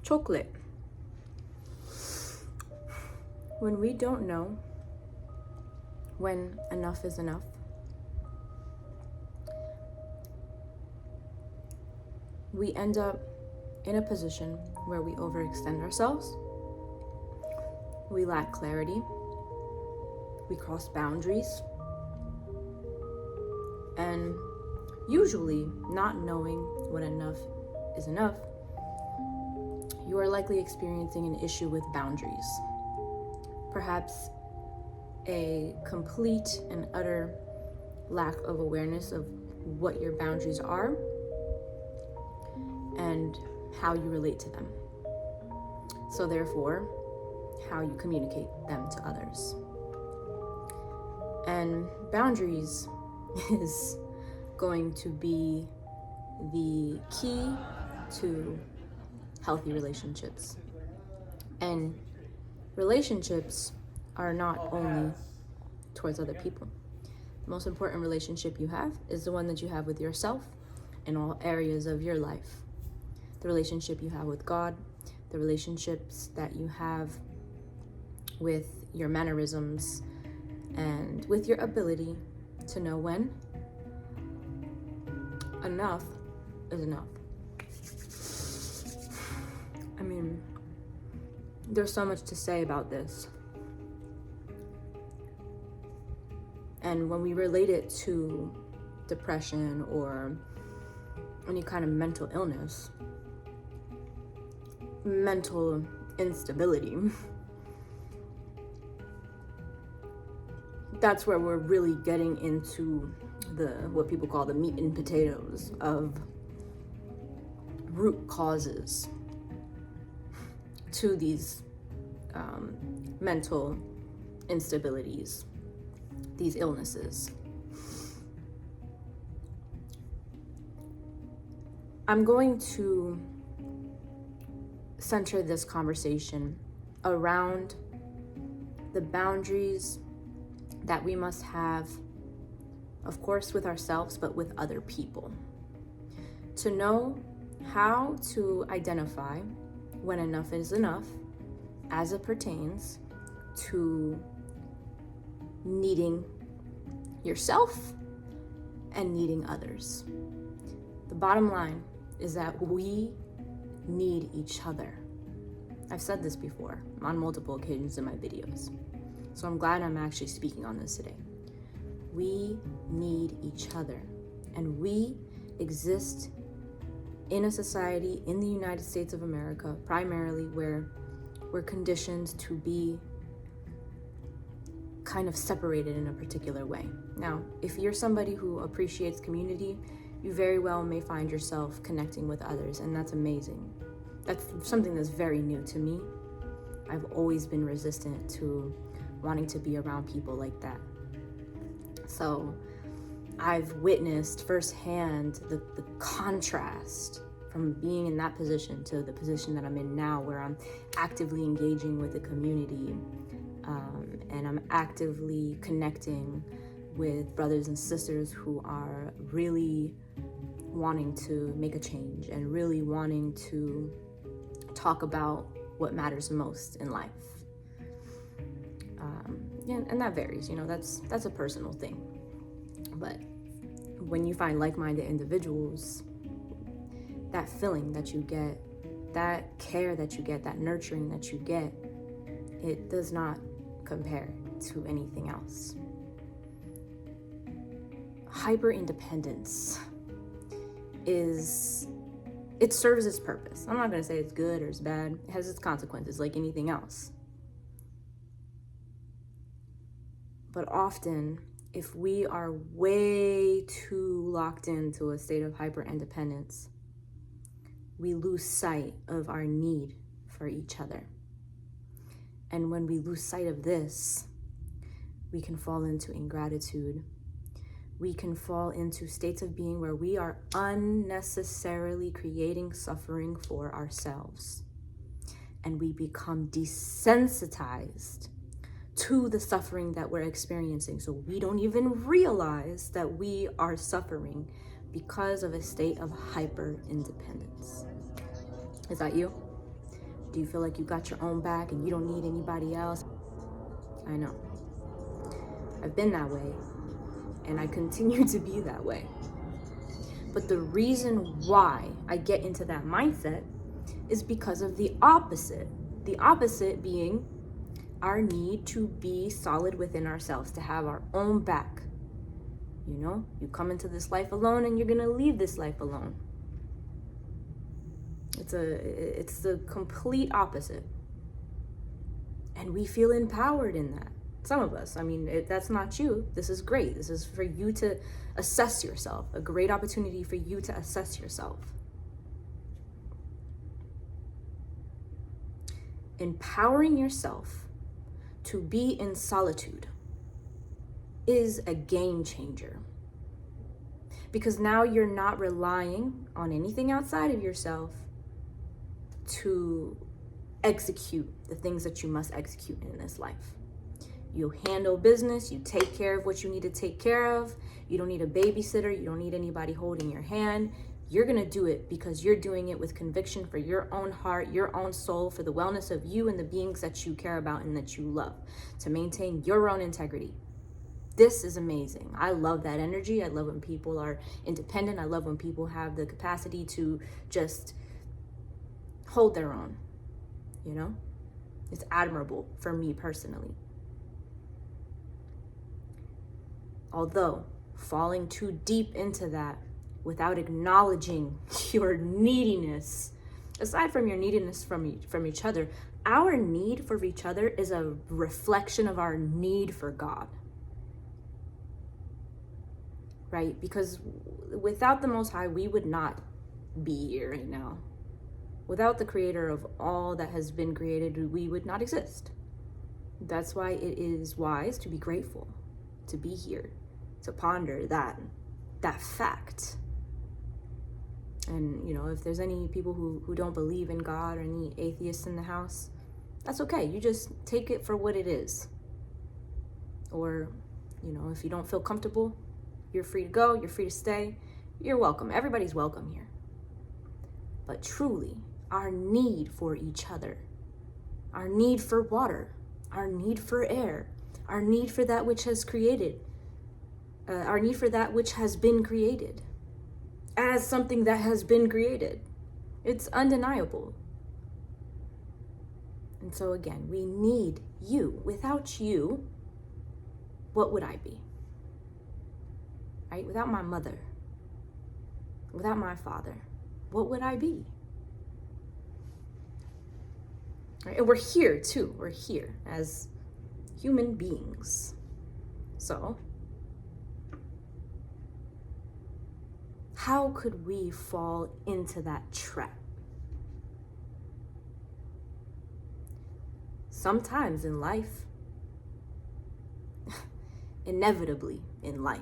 chocolate. When we don't know when enough is enough, we end up in a position where we overextend ourselves, we lack clarity, we cross boundaries, and usually not knowing when enough is enough, you are likely experiencing an issue with boundaries. Perhaps a complete and utter lack of awareness of what your boundaries are and how you relate to them. So therefore, how you communicate them to others. And boundaries is going to be the key to healthy relationships. And relationships are not only towards other people. The most important relationship you have is the one that you have with yourself in all areas of your life. The relationship you have with God, the relationships that you have with your mannerisms, and with your ability to know when enough is enough. I mean, there's so much to say about this. And when we relate it to depression or any kind of mental illness, mental instability, that's where we're really getting into what people call the meat and potatoes of root causes to these mental instabilities, these illnesses. I'm going to center this conversation around the boundaries that we must have, of course, with ourselves, but with other people. To know how to identify when enough is enough as it pertains to needing yourself and needing others. The bottom line is that we need each other. I've said this before on multiple occasions in my videos, so I'm glad I'm actually speaking on this today. We need each other, and we exist in a society in the United States of America, primarily where we're conditioned to be kind of separated in a particular way. Now, if you're somebody who appreciates community, you very well may find yourself connecting with others, and that's amazing. That's something that's very new to me. I've always been resistant to wanting to be around people like that. So I've witnessed firsthand the contrast from being in that position to the position that I'm in now, where I'm actively engaging with the community, and I'm actively connecting with brothers and sisters who are really wanting to make a change and really wanting to talk about what matters most in life. And that varies, that's a personal thing. But when you find like-minded individuals, that feeling that you get, that care that you get, that nurturing that you get, it does not compare to anything else. Hyper-independence it serves its purpose. I'm not going to say it's good or it's bad. It has its consequences like anything else. But often, if we are way too locked into a state of hyper-independence, we lose sight of our need for each other. And when we lose sight of this, we can fall into ingratitude. We can fall into states of being where we are unnecessarily creating suffering for ourselves. And we become desensitized to the suffering that we're experiencing. So we don't even realize that we are suffering because of a state of hyper-independence. Is that you? Do you feel like you got your own back and you don't need anybody else? I know. I've been that way, and I continue to be that way. But the reason why I get into that mindset is because of the opposite. The opposite being our need to be solid within ourselves, to have our own back. You know, you come into this life alone and you're gonna leave this life alone. It's the complete opposite. And we feel empowered in that. Some of us, I mean, that's not you. This is great. This is for you to assess yourself, a great opportunity for you to assess yourself. Empowering yourself to be in solitude is a game changer. Because now you're not relying on anything outside of yourself to execute the things that you must execute in this life. You handle business, you take care of what you need to take care of. You don't need a babysitter, you don't need anybody holding your hand. You're gonna do it because you're doing it with conviction for your own heart, your own soul, for the wellness of you and the beings that you care about and that you love, to maintain your own integrity. This is amazing. I love that energy. I love when people are independent. I love when people have the capacity to just hold their own, you know? It's admirable for me personally. Although falling too deep into that without acknowledging your neediness, aside from your neediness from each other, our need for each other is a reflection of our need for God. Right? Because without the Most High, we would not be here right now. Without the creator of all that has been created, we would not exist. That's why it is wise to be grateful, to be here, to ponder that fact. And, you know, if there's any people who don't believe in God or any atheists in the house, that's okay. You just take it for what it is. Or, you know, if you don't feel comfortable, you're free to go, you're free to stay. You're welcome. Everybody's welcome here. But truly, our need for each other, our need for water, our need for air, our need for that which has created, our need for that which has been created as something that has been created. It's undeniable. And so again, we need you. Without you, what would I be? Right? Without my mother, without my father, what would I be? Right? And we're here too. We're here as human beings. So, how could we fall into that trap? Sometimes in life, inevitably in life,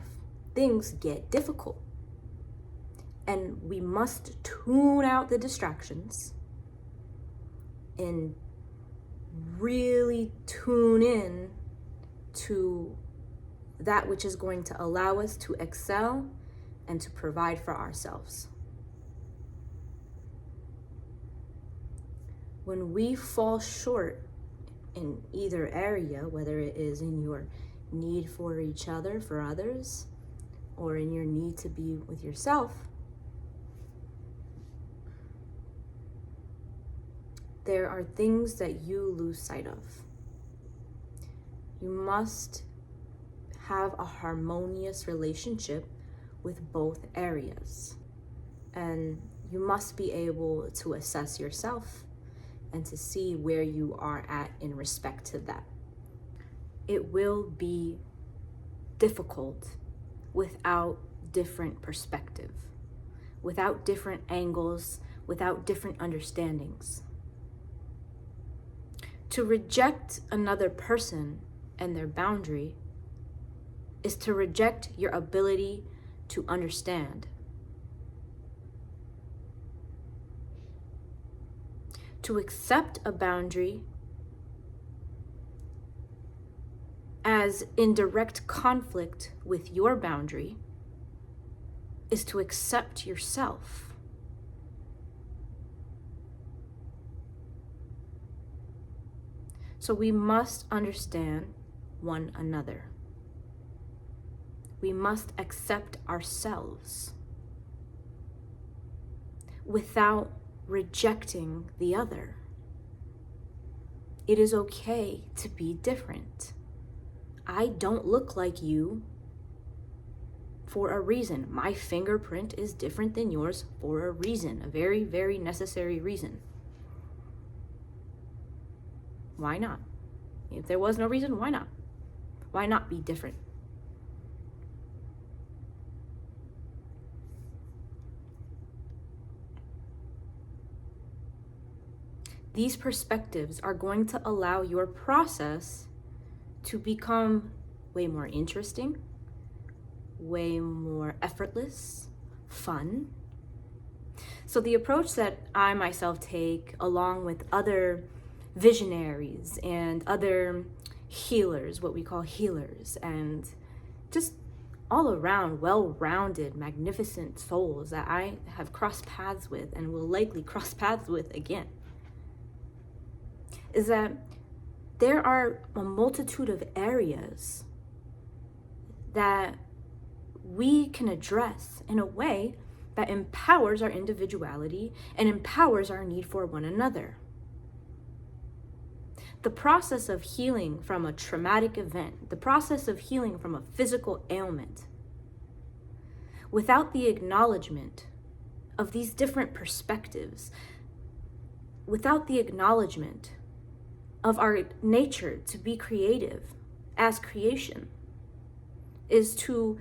things get difficult. And we must tune out the distractions and really tune in to that which is going to allow us to excel and to provide for ourselves. When we fall short in either area, whether it is in your need for each other, for others, or in your need to be with yourself, there are things that you lose sight of. You must have a harmonious relationship with both areas. And you must be able to assess yourself and to see where you are at in respect to that. It will be difficult without different perspective, without different angles, without different understandings. To reject another person and their boundary is to reject your ability to understand. To accept a boundary as in direct conflict with your boundary is to accept yourself. So we must understand one another. We must accept ourselves without rejecting the other. It is okay to be different. I don't look like you for a reason. My fingerprint is different than yours for a reason, a very, very necessary reason. Why not? If there was no reason, why not? Why not be different? These perspectives are going to allow your process to become way more interesting, way more effortless, fun. So the approach that I myself take, along with other visionaries and other healers, what we call healers, and just all around well-rounded, magnificent souls that I have crossed paths with and will likely cross paths with again, is that there are a multitude of areas that we can address in a way that empowers our individuality and empowers our need for one another. The process of healing from a traumatic event, the process of healing from a physical ailment, without the acknowledgement of these different perspectives, without the acknowledgement of our nature to be creative as creation, is to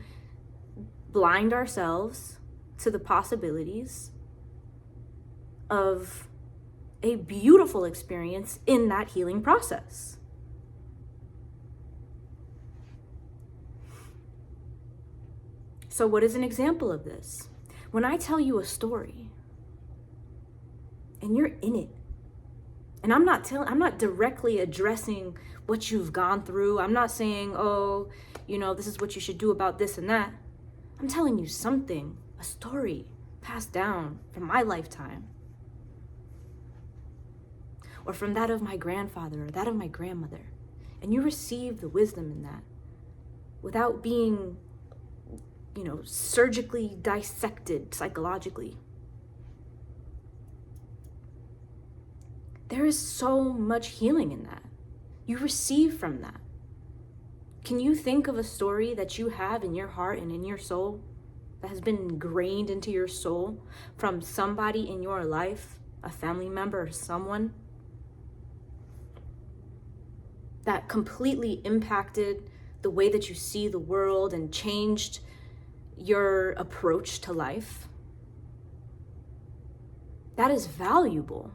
blind ourselves to the possibilities of a beautiful experience in that healing process. So what is an example of this? When I tell you a story and you're in it, and I'm not directly addressing what you've gone through. I'm not saying, oh, this is what you should do about this and that. I'm telling you something, a story passed down from my lifetime, or from that of my grandfather or that of my grandmother. And you receive the wisdom in that without being, surgically dissected psychologically. There is so much healing in that. You receive from that. Can you think of a story that you have in your heart and in your soul that has been ingrained into your soul from somebody in your life, a family member or someone, that completely impacted the way that you see the world and changed your approach to life? That is valuable.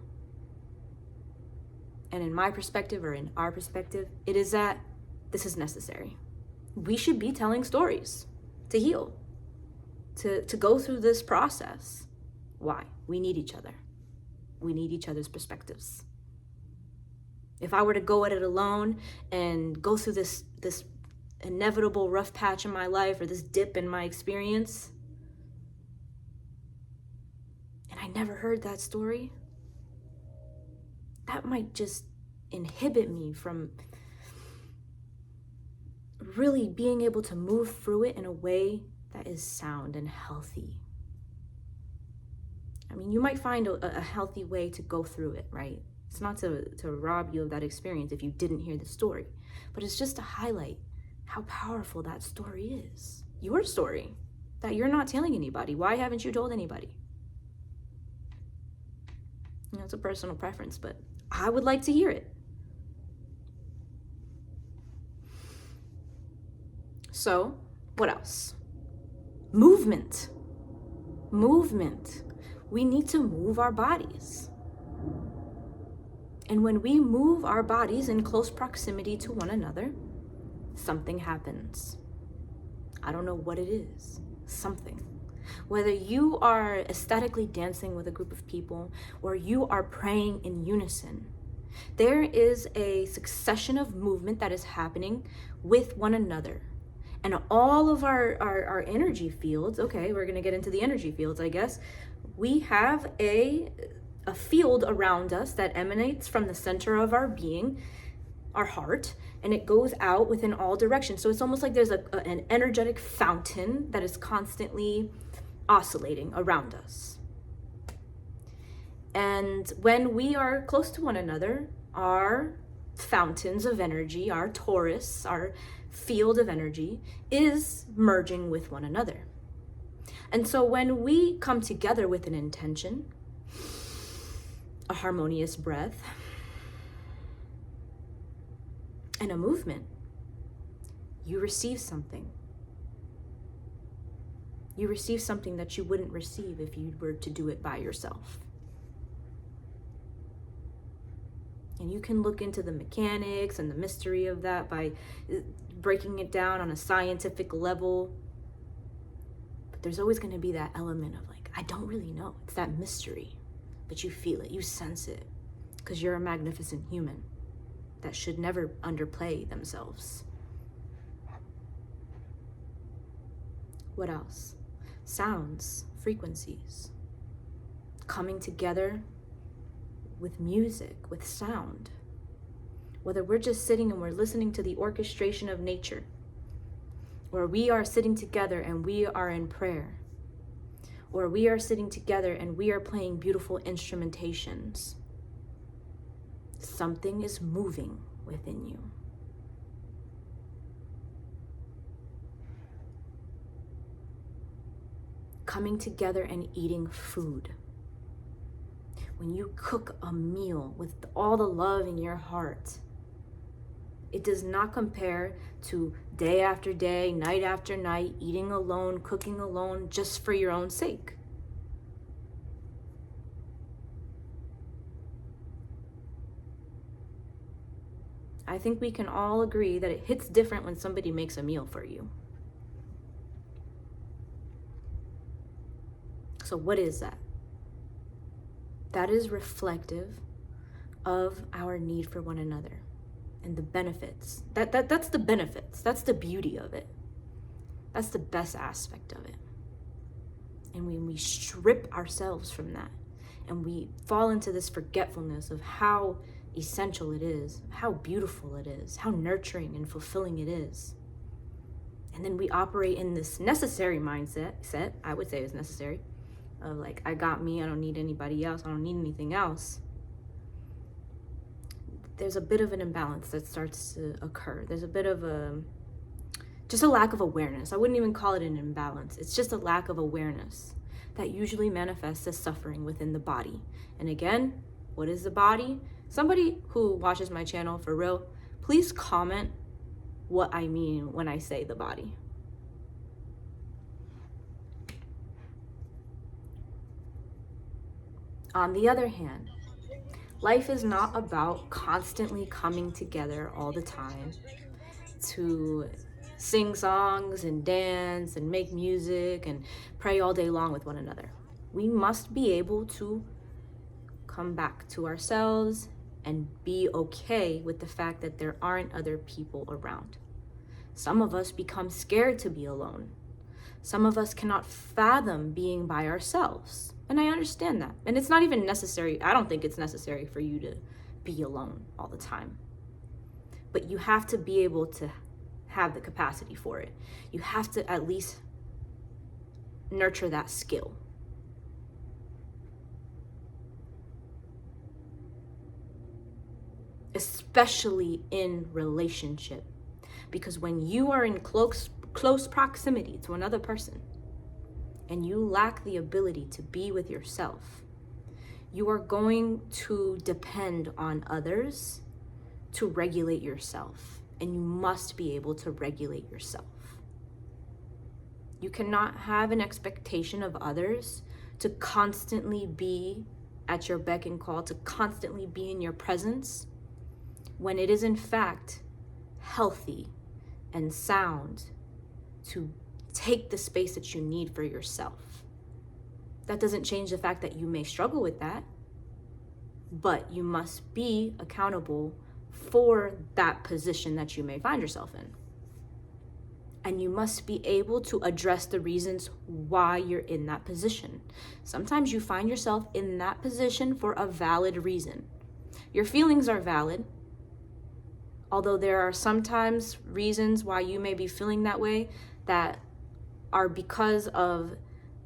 And in my perspective, or in our perspective, it is that this is necessary. We should be telling stories to heal, to go through this process. Why? We need each other. We need each other's perspectives. If I were to go at it alone and go through this inevitable rough patch in my life, or this dip in my experience, and I never heard that story, that might just inhibit me from really being able to move through it in a way that is sound and healthy. I mean, you might find a healthy way to go through it, right? It's not to rob you of that experience if you didn't hear the story, but it's just to highlight how powerful that story is. Your story that you're not telling anybody. Why haven't you told anybody? It's a personal preference, but I would like to hear it. So, what else? Movement. We need to move our bodies. And when we move our bodies in close proximity to one another, something happens. I don't know what it is. Something. Whether you are ecstatically dancing with a group of people or you are praying in unison, there is a succession of movement that is happening with one another. And all of our energy fields, okay, we're going to get into the energy fields, I guess. We have a field around us that emanates from the center of our being our heart, and it goes out within all directions. So it's almost like there's an energetic fountain that is constantly oscillating around us. And when we are close to one another, our fountains of energy, our torus, our field of energy is merging with one another. And so when we come together with an intention, a harmonious breath, and a movement, you receive something. You receive something that you wouldn't receive if you were to do it by yourself. And you can look into the mechanics and the mystery of that by breaking it down on a scientific level. But there's always going to be that element of like, I don't really know. It's that mystery. But you feel it, you sense it. Because you're a magnificent human that should never underplay themselves. What else? Sounds, frequencies. Coming together with music, with sound. Whether we're just sitting and we're listening to the orchestration of nature, or we are sitting together and we are in prayer, or we are sitting together and we are playing beautiful instrumentations, something is moving within you. Coming together and eating food. When you cook a meal with all the love in your heart, it does not compare to day after day, night after night, eating alone, cooking alone, just for your own sake. I think we can all agree that it hits different when somebody makes a meal for you. So what is that? That is reflective of our need for one another and the benefits. That's the benefits. That's the beauty of it. That's the best aspect of it. And when we strip ourselves from that and we fall into this forgetfulness of how essential it is, how beautiful it is, how nurturing and fulfilling it is, and then we operate in this necessary mindset, I would say is necessary, of like, I got me, I don't need anybody else, I don't need anything else. There's a bit of an imbalance that starts to occur. There's a bit of just a lack of awareness. I wouldn't even call it an imbalance. It's just a lack of awareness that usually manifests as suffering within the body. And again, what is the body? Somebody who watches my channel for real, please comment what I mean when I say the body. On the other hand, life is not about constantly coming together all the time to sing songs and dance and make music and pray all day long with one another. We must be able to come back to ourselves and be okay with the fact that there aren't other people around. Some of us become scared to be alone. Some of us cannot fathom being by ourselves. And I understand that. And it's not even necessary. I don't think it's necessary for you to be alone all the time. But you have to be able to have the capacity for it. You have to at least nurture that skill. Especially in relationship. Because when you are in close proximity to another person, and you lack the ability to be with yourself, you are going to depend on others to regulate yourself. And you must be able to regulate yourself. You cannot have an expectation of others to constantly be at your beck and call, to constantly be in your presence, when it is in fact healthy and sound to take the space that you need for yourself. That doesn't change the fact that you may struggle with that, but you must be accountable for that position that you may find yourself in. And you must be able to address the reasons why you're in that position. Sometimes you find yourself in that position for a valid reason. Your feelings are valid. Although there are sometimes reasons why you may be feeling that way that are because of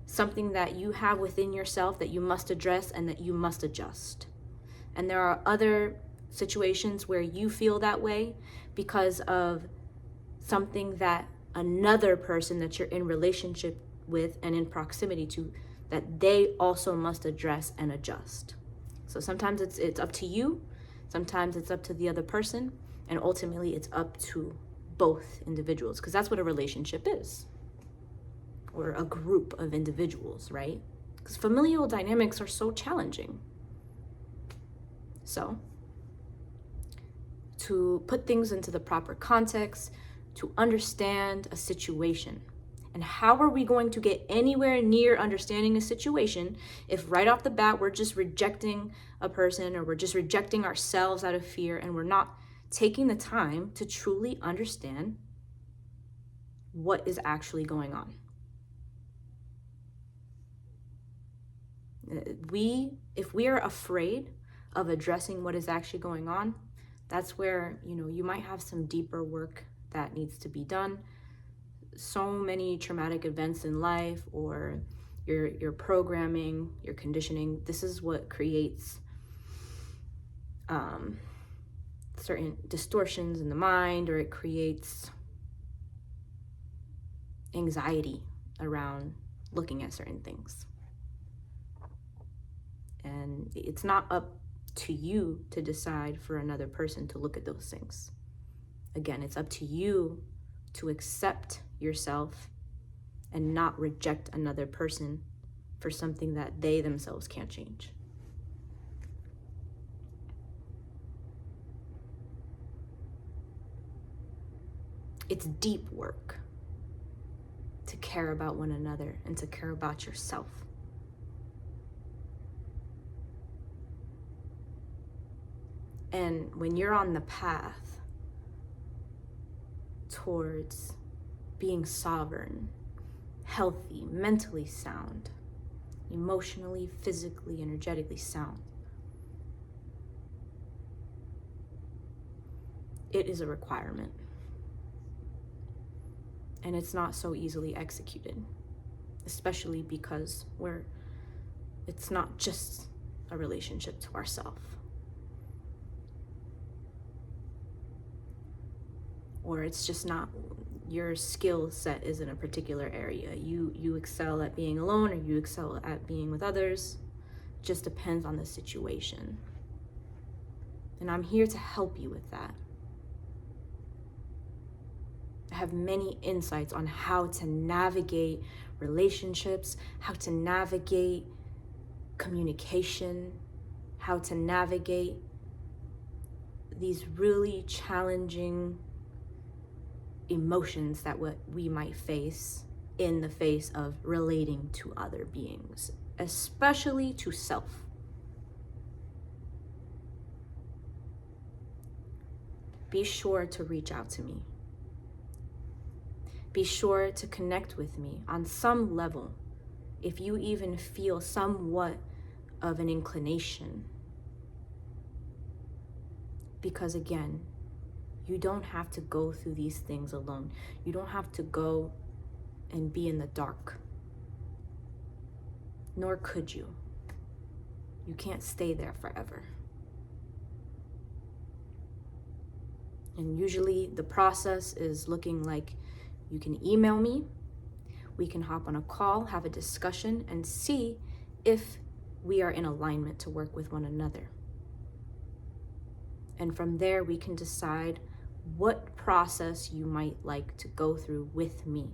something that you have within yourself that you must address and that you must adjust. And there are other situations where you feel that way because of something that another person that you're in relationship with and in proximity to, that they also must address and adjust. So sometimes it's up to you, sometimes it's up to the other person, and ultimately it's up to both individuals, because that's what a relationship is, or a group of individuals, right? Because familial dynamics are so challenging. So, to put things into the proper context, to understand a situation. And how are we going to get anywhere near understanding a situation if right off the bat we're just rejecting a person, or we're just rejecting ourselves out of fear, and we're not taking the time to truly understand what is actually going on? If we are afraid of addressing what is actually going on, that's where, you might have some deeper work that needs to be done. So many traumatic events in life, or your programming, your conditioning, this is what creates certain distortions in the mind, or it creates anxiety around looking at certain things. And it's not up to you to decide for another person to look at those things. Again, it's up to you to accept yourself and not reject another person for something that they themselves can't change. It's deep work to care about one another and to care about yourself. And when you're on the path towards being sovereign, healthy, mentally sound, emotionally, physically, energetically sound, it is a requirement. And it's not so easily executed, especially because it's not just a relationship to ourselves. Or it's just not, your skill set is in a particular area. You excel at being alone, or you excel at being with others. It just depends on the situation. And I'm here to help you with that. I have many insights on how to navigate relationships, how to navigate communication, how to navigate these really challenging emotions that we might face in the face of relating to other beings, especially to self. Be sure to reach out to me. Be sure to connect with me on some level, if you even feel somewhat of an inclination. Because again, you don't have to go through these things alone. You don't have to go and be in the dark. Nor could you. You can't stay there forever. And usually the process is looking like you can email me, we can hop on a call, have a discussion, and see if we are in alignment to work with one another. And from there, we can decide what process you might like to go through with me.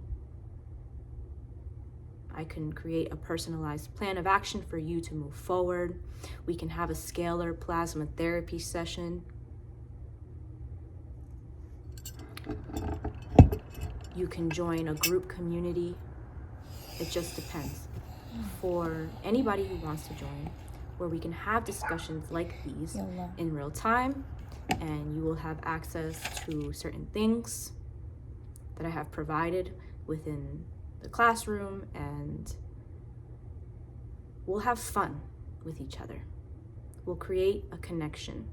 I can create a personalized plan of action for you to move forward. We can have a scalar plasma therapy session. You can join a group community. It just depends. For anybody who wants to join, where we can have discussions like these in real time, and you will have access to certain things that I have provided within the classroom, and we'll have fun with each other. We'll create a connection.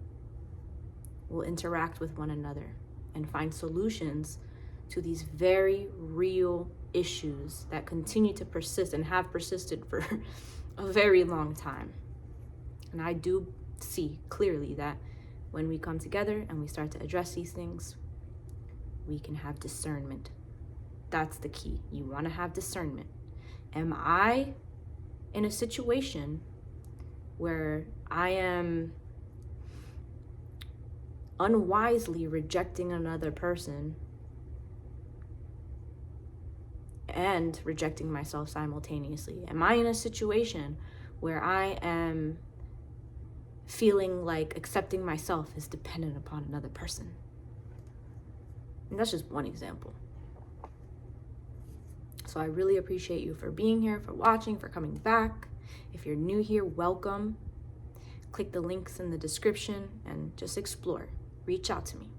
will interact with one another and find solutions to these very real issues that continue to persist and have persisted for a very long time. And I do see clearly that when we come together and we start to address these things, we can have discernment. That's the key. You want to have discernment. Am I in a situation where I am unwisely rejecting another person and rejecting myself simultaneously? Am I in a situation where I am feeling like accepting myself is dependent upon another person? And that's just one example. So I really appreciate you for being here, for watching, for coming back. If you're new here, welcome. Click the links in the description and just explore. Reach out to me.